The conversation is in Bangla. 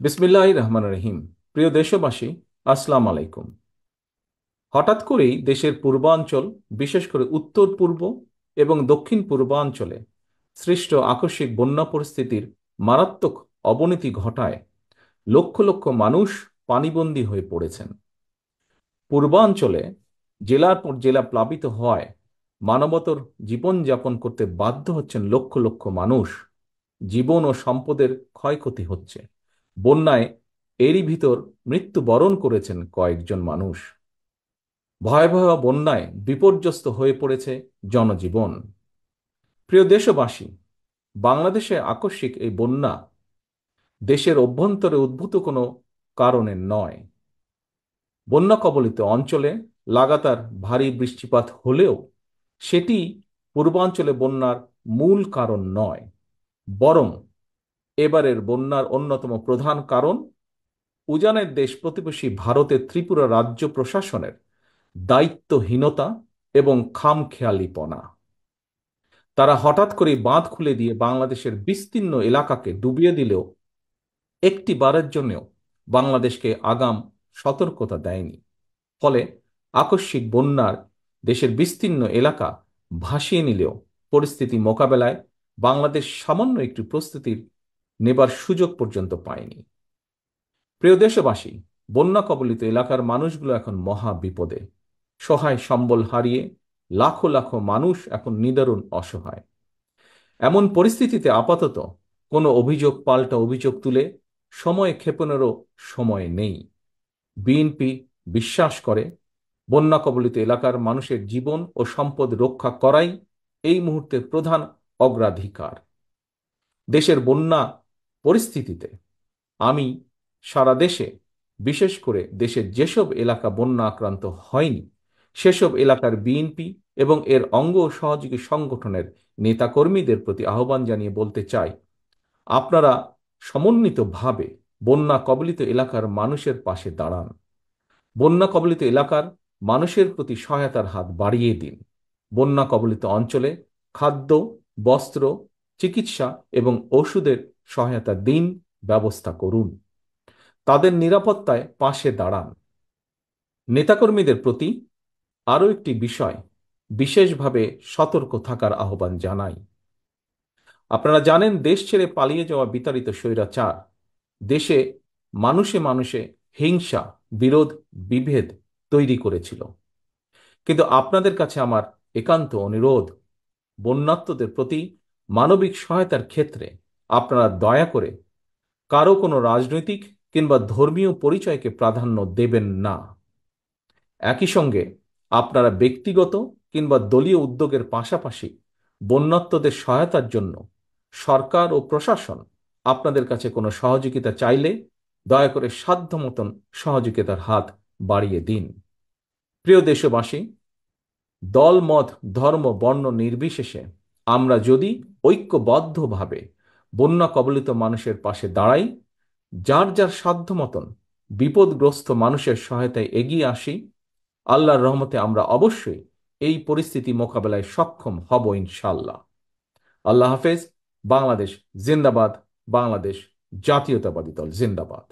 বিসমিল্লাহির রহমানির রহিম। প্রিয় দেশবাসী, আসসালামু আলাইকুম। হঠাৎ করেই দেশের পূর্বাঞ্চল, বিশেষ করে উত্তর পূর্ব এবং দক্ষিণ পূর্বাঞ্চলে সৃষ্ট আকস্মিক বন্যা পরিস্থিতির মারাত্মক অবনতি ঘটায় লক্ষ লক্ষ মানুষ পানিবন্দী হয়ে পড়েছেন। পূর্বাঞ্চলে জেলার পর জেলা প্লাবিত হওয়ায় মানবতর জীবনযাপন করতে বাধ্য হচ্ছেন লক্ষ লক্ষ মানুষ। জীবন ও সম্পদের ক্ষয়ক্ষতি হচ্ছে। বন্যায় এরই ভিতর মৃত্যুবরণ করেছেন কয়েকজন মানুষ। ভয়াবহ বন্যায় বিপর্যস্ত হয়ে পড়েছে জনজীবন। প্রিয় দেশবাসী, বাংলাদেশে আকস্মিক এই বন্যা দেশের অভ্যন্তরে উদ্ভূত কোনো কারণে নয়। বন্যা কবলিত অঞ্চলে লাগাতার ভারী বৃষ্টিপাত হলেও সেটি পূর্বাঞ্চলে বন্যার মূল কারণ নয়, বরং এবারের বন্যার অন্যতম প্রধান কারণ উজানের দেশ প্রতিবেশী ভারতের ত্রিপুরা রাজ্য প্রশাসনের দায়িত্বহীনতা এবং খামখেয়ালিপনা। তারা হঠাৎ করে বাঁধ খুলে দিয়ে বাংলাদেশের বিস্তীর্ণ এলাকাকে ডুবিয়ে দিলেও একটি বারের জন্যও বাংলাদেশকে আগাম সতর্কতা দেয়নি। ফলে আকস্মিক বন্যার দেশের বিস্তীর্ণ এলাকা ভাসিয়ে নিলেও পরিস্থিতি মোকাবেলায় বাংলাদেশ সামান্য একটু প্রস্তুতির নেবার সুযোগ পর্যন্ত পায়নি। প্রিয় দেশবাসী, বন্যা কবলিত এলাকার মানুষগুলো এখন মহা বিপদে। সহায় সম্বল হারিয়ে লাখো লাখো মানুষ এখন নিদারুণ অসহায়। এমন পরিস্থিতিতে আপাতত কোনো অভিযোগ পাল্টা অভিযোগ তুলে সময় ক্ষেপণেরও সময় নেই। বিএনপি বিশ্বাস করে বন্যা কবলিত এলাকার মানুষের জীবন ও সম্পদ রক্ষা করাই এই মুহূর্তের প্রধান অগ্রাধিকার। দেশের বন্যা পরিস্থিতিতে আমি সারা দেশে, বিশেষ করে দেশের যেসব এলাকা বন্যা আক্রান্ত হয়নি সেসব এলাকার বিএনপি এবং এর অঙ্গ ও সহযোগী সংগঠনের নেতাকর্মীদের প্রতি আহ্বান জানিয়ে বলতে চাই, আপনারা সমন্বিতভাবে বন্যা কবলিত এলাকার মানুষের পাশে দাঁড়ান। বন্যা কবলিত এলাকার মানুষের প্রতি সহায়তার হাত বাড়িয়ে দিন। বন্যা কবলিত অঞ্চলে খাদ্য, বস্ত্র, চিকিৎসা এবং ওষুধের সহায়তা দিন, ব্যবস্থা করুন। তাদের নিরাপত্তায় পাশে দাঁড়ান। নেতাকর্মীদের প্রতি আরও একটি বিষয় বিশেষভাবে সতর্ক থাকার আহ্বান জানাই। আপনারা জানেন, দেশ ছেড়ে পালিয়ে যাওয়া বিতাড়িত স্বৈরাচার দেশে মানুষে মানুষে হিংসা, বিরোধ, বিভেদ তৈরি করেছিল। কিন্তু আপনাদের কাছে আমার একান্ত অনুরোধ, বন্যার্তদের প্রতি মানবিক সহায়তার ক্ষেত্রে আপনারা দয়া করে কারো কোনো রাজনৈতিক কিংবা ধর্মীয় পরিচয়কে প্রাধান্য দেবেন না। একই সঙ্গে আপনারা ব্যক্তিগত কিংবা দলীয় উদ্যোগের পাশাপাশি বন্যার্তদের সহায়তার জন্য সরকার ও প্রশাসন আপনাদের কাছে কোনো সহযোগিতা চাইলে দয়া করে সাধ্য মতন সহযোগিতার হাত বাড়িয়ে দিন। প্রিয় দেশবাসী, দল, মত, ধর্ম, বর্ণ নির্বিশেষে আমরা যদি ঐক্যবদ্ধভাবে বন্যা কবলিত মানুষের পাশে দাঁড়াই, যার যার সাধ্য মতন বিপদগ্রস্ত মানুষের সহায়তায় এগিয়ে আসি, আল্লাহর রহমতে আমরা অবশ্যই এই পরিস্থিতি মোকাবেলায় সক্ষম হব ইনশাল্লাহ। আল্লাহ হাফেজ। বাংলাদেশ জিন্দাবাদ। বাংলাদেশ জাতীয়তাবাদী দল জিন্দাবাদ।